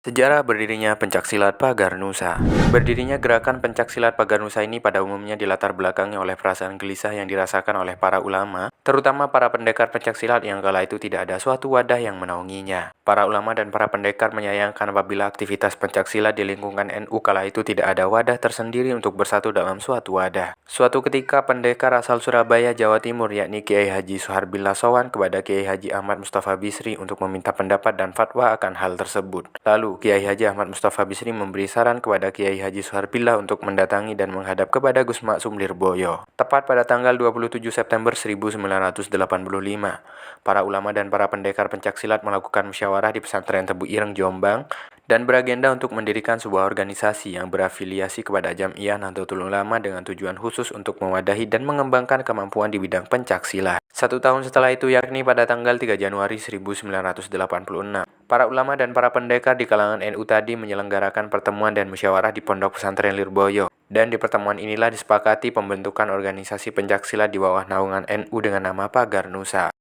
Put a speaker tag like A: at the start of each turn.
A: Sejarah berdirinya Pencaksilat Pagar Nusa. Berdirinya gerakan Pencaksilat Pagar Nusa ini pada umumnya dilatar belakangi oleh perasaan gelisah yang dirasakan oleh para ulama, terutama para pendekar pencaksilat yang kala itu tidak ada suatu wadah yang menaunginya. Para ulama dan para pendekar menyayangkan apabila aktivitas pencaksilat di lingkungan NU kala itu tidak ada wadah tersendiri untuk bersatu dalam suatu wadah. Suatu ketika pendekar asal Surabaya, Jawa Timur yakni Kiai Haji Suharbillah sowan kepada Kiai Haji Ahmad Mustafa Bisri untuk meminta pendapat dan fatwa akan hal tersebut. Lalu Kiai Haji Ahmad Mustafa Bisri memberi saran kepada Kiai Haji Suharbillah untuk mendatangi dan menghadap kepada Gus Maksum Lirboyo. Tepat pada tanggal 27 September 1985, para ulama dan para pendekar pencaksilat melakukan musyawarah di pesantren Tebu Ireng, Jombang, dan beragenda untuk mendirikan sebuah organisasi yang berafiliasi kepada Jam'iyah Nahdlatul Ulama dengan tujuan khusus untuk mewadahi dan mengembangkan kemampuan di bidang pencaksilat. 1 tahun setelah itu, yakni pada tanggal 3 Januari 1986, para ulama dan para pendekar di kalangan NU tadi menyelenggarakan pertemuan dan musyawarah di Pondok Pesantren Lirboyo. Dan di pertemuan inilah disepakati pembentukan organisasi pencaksilat di bawah naungan NU dengan nama Pagar Nusa.